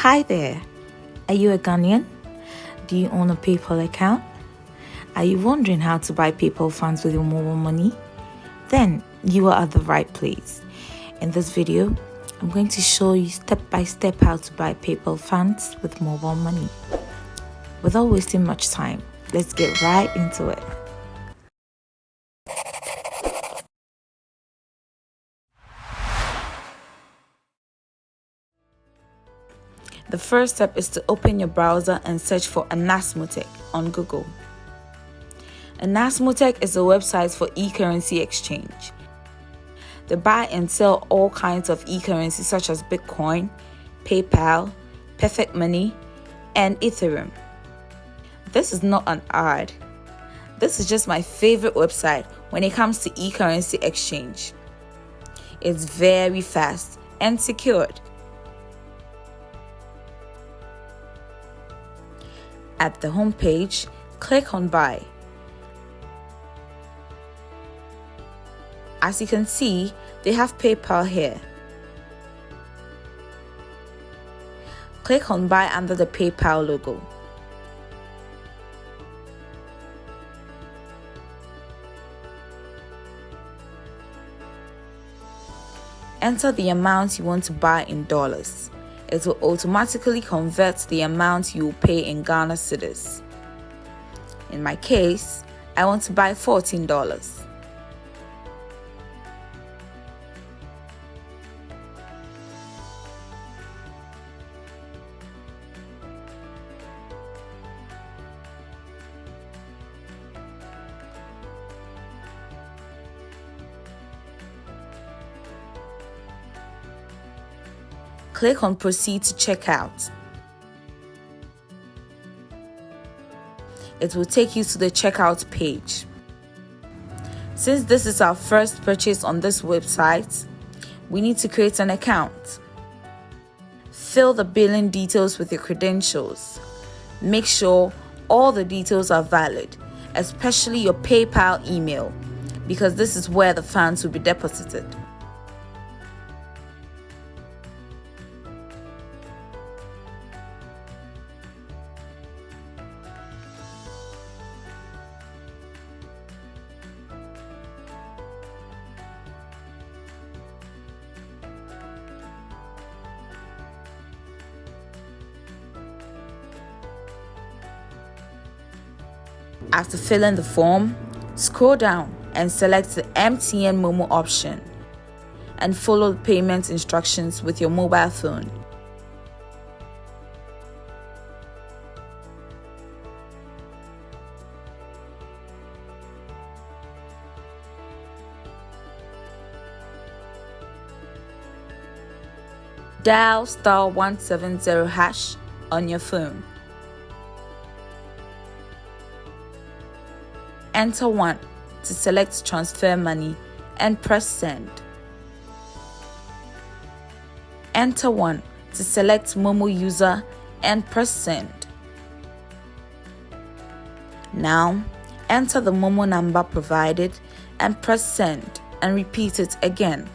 Hi there. Are you a Ghanaian? Do you own a PayPal account? Are you wondering how to buy PayPal funds with your mobile money? Then you are at the right place. In this video, I'm going to show you step by step how to buy PayPal funds with mobile money. Without wasting much time, let's get right into it. The first step is to open your browser and search for Anasmotech on Google. Anasmotech is a website for e-currency exchange. They buy and sell all kinds of e-currency such as Bitcoin, PayPal, Perfect Money, and Ethereum. This is not an ad. This is just my favorite website when it comes to e-currency exchange. It's very fast and secured. At the home page, click on Buy. As you can see, they have PayPal here. Click on Buy under the PayPal logo. Enter the amount you want to buy in dollars. It will automatically convert the amount you will pay in Ghana cedis. In my case, I want to buy $14. Click on Proceed to checkout. It will take you to the checkout page. Since this is our first purchase on this website, we need to create an account. Fill the billing details with your credentials. Make sure all the details are valid, especially your PayPal email, because this is where the funds will be deposited. After filling the form, scroll down and select the MTN MoMo option and follow the payment instructions with your mobile phone. Dial *170# on your phone. Enter 1 to select transfer money and press send. Enter 1 to select MoMo user and press send. Now, enter the MoMo number provided and press send and repeat it again.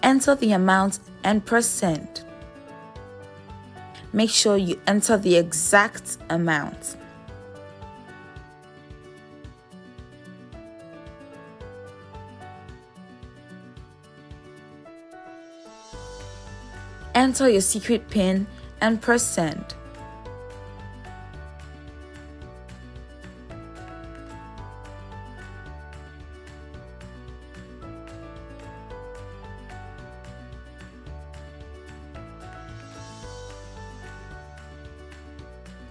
Enter the amount and press send. Make sure you enter the exact amount. Enter your secret PIN and press send.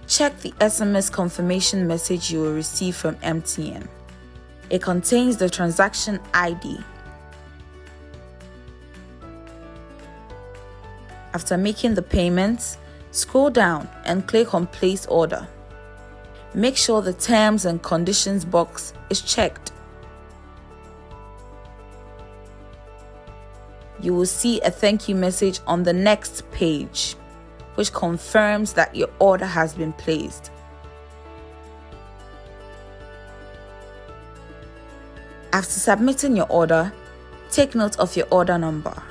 Check the SMS confirmation message you will receive from MTN. It contains the transaction ID. After making the payment, scroll down and click on Place Order. Make sure the Terms and Conditions box is checked. You will see a thank you message on the next page, which confirms that your order has been placed. After submitting your order, take note of your order number.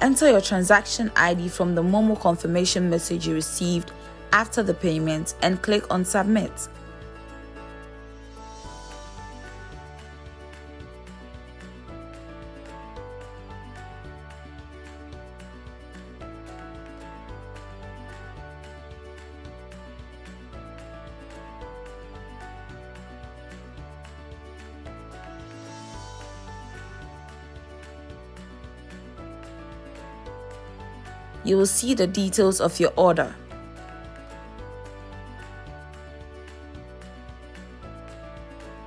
Enter your transaction ID from the MoMo confirmation message you received after the payment and click on Submit. You will see the details of your order.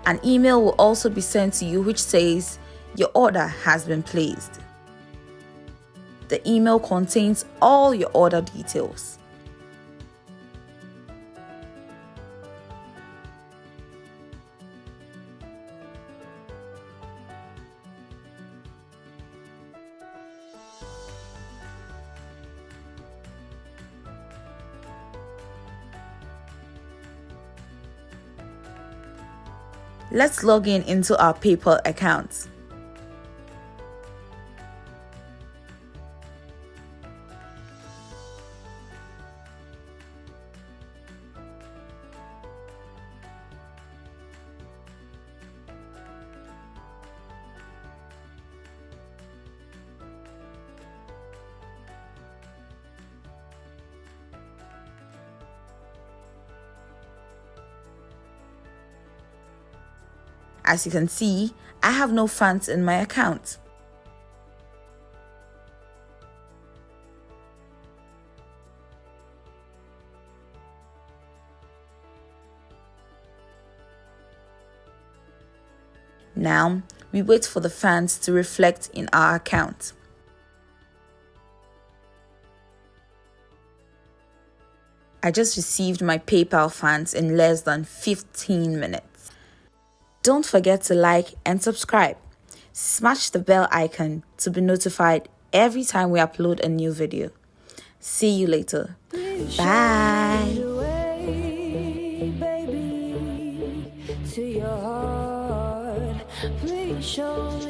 An email will also be sent to you which says your order has been placed. The email contains all your order details. Let's log in into our PayPal account. As you can see, I have no funds in my account. Now, we wait for the funds to reflect in our account. I just received my PayPal funds in less than 15 minutes. Don't forget to like and subscribe. Smash the bell icon to be notified every time we upload a new video. See you later. Bye. Please show